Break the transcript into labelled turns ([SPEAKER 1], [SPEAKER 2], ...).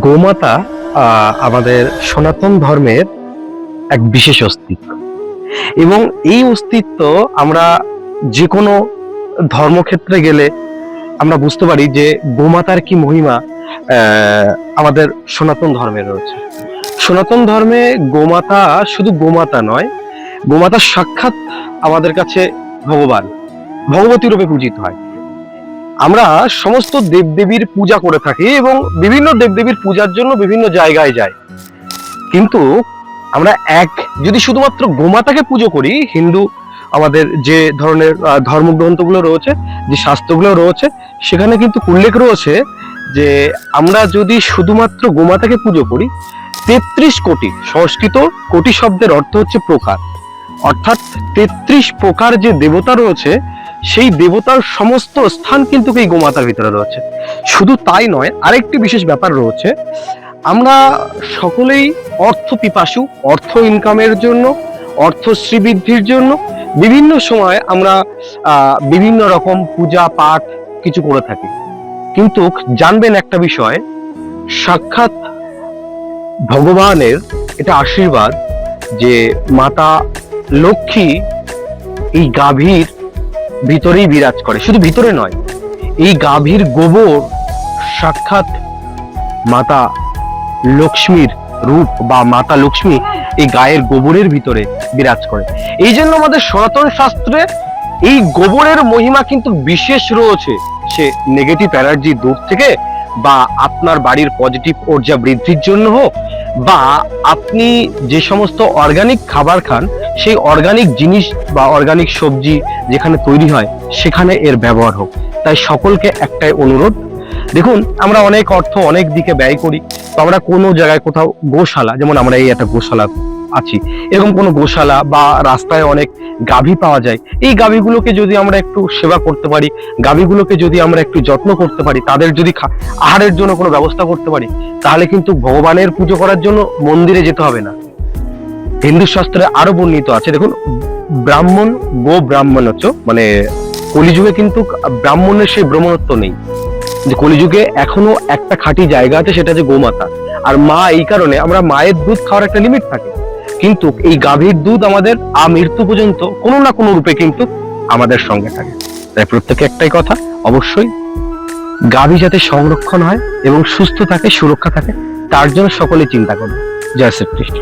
[SPEAKER 1] গোমাতা আমাদের সনাতন ধর্মের এক বিশেষ অস্তিত্ব, এবং এই অস্তিত্ব আমরা যে কোনো ধর্মক্ষেত্রে গেলে আমরা বুঝতে পারি যে গোমাতার কি মহিমা আমাদের সনাতন ধর্মে রয়েছে। সনাতন ধর্মে গোমাতা শুধু গোমাতা নয়, গোমাতা সাক্ষাৎ আমাদের কাছে ভগবান, ভগবতী রূপে পূজিত হয়। আমরা সমস্ত দেবদেবীর পূজা করে থাকি এবং বিভিন্ন দেবদেবীর পূজার জন্য বিভিন্ন জায়গায় যাই, কিন্তু আমরা যদি শুধুমাত্র গোমাতাকে পুজো করি, হিন্দু আমাদের যে ধরনের ধর্মগ্রন্থগুলো রয়েছে, যে শাস্ত্রগুলো রয়েছে, সেখানে কিন্তু উল্লেখ রয়েছে যে আমরা যদি শুধুমাত্র গোমাতাকে পুজো করি, 33 কোটি, সংস্কৃত কোটি শব্দের অর্থ হচ্ছে প্রকার, অর্থাৎ 33 প্রকার যে দেবতা রয়েছে, সেই দেবতার সমস্ত স্থান কিন্তু এই গোমাতার ভিতরে রয়েছে। শুধু তাই নয়, আরেকটি বিশেষ ব্যাপার রয়েছে, আমরা সকলেই অর্থ পিপাসু, অর্থ ইনকামের জন্য, অর্থ শ্রীবৃদ্ধির জন্য বিভিন্ন সময় আমরা বিভিন্ন রকম পূজা পাঠ কিছু করে থাকি। কিন্তু জানবেন একটা বিষয়, সাক্ষাৎ ভগবানের এটা আশীর্বাদ যে মাতা লক্ষ্মী এই গাভীর ভিতরেই বিরাজ করে। শুধু ভিতরে নয়, এই গাভীর গোবর সাক্ষাৎ মাতা লক্ষ্মীর রূপ, বা মাতা লক্ষ্মী এই গায়ের গোবরের ভিতরে বিরাজ করে। এই জন্য আমাদের সনাতন শাস্ত্রে এই গোবরের মহিমা কিন্তু বিশেষ রয়েছে। সে নেগেটিভ এনার্জি দূর থেকে, বা আপনার বাড়ির পজিটিভ ঊর্জা বৃদ্ধির জন্য হোক, বা আপনি যে সমস্ত অর্গানিক খাবার খান, সেই অর্গানিক জিনিস বা অর্গানিক সবজি যেখানে তৈরি হয় সেখানে এর ব্যবহার হোক। তাই সকলকে একটাই অনুরোধ, দেখুন আমরা অনেক অর্থ অনেক দিকে ব্যয় করি, তো আমরা কোনো জায়গায় কোথাও গোশালা, যেমন আমরা এই একটা গোশালা আছি, এরকম কোনো গোশালা বা রাস্তায় অনেক গাভী পাওয়া যায়, এই গাভীগুলোকে যদি আমরা একটু সেবা করতে পারি, গাভীগুলোকে যদি আমরা একটু যত্ন করতে পারি, তাদের যদি আহারের জন্য কোনো ব্যবস্থা করতে পারি, তাহলে কিন্তু ভগবানের পুজো করার জন্য মন্দিরে যেতে হবে না। হিন্দু শাস্ত্রে আরো বর্ণিত আছে, দেখুন, ব্রাহ্মণ গো ব্রাহ্মণোচ্চ, মানে কলিযুগে কিন্তু ব্রাহ্মণের সেই ব্রাহ্মণত্ব নেই, যে কলিযুগে এখনো একটা খাঁটি জায়গা আছে, সেটা যে গোমাতা। আর মা, এই কারণে আমরা মায়ের দুধ খাওয়ার একটা লিমিট থাকে, কিন্তু এই গাভীর দুধ আমাদের মৃত্যু পর্যন্ত কোনো না কোনো রূপে কিন্তু আমাদের সঙ্গে থাকে। তাই প্রত্যেকে একটাই কথা, অবশ্যই গাভী যাতে সংরক্ষণ হয় এবং সুস্থ থাকে, সুরক্ষা থাকে, তার জন্য সকলে চিন্তা করবে। জয় শ্রীকৃষ্ণ।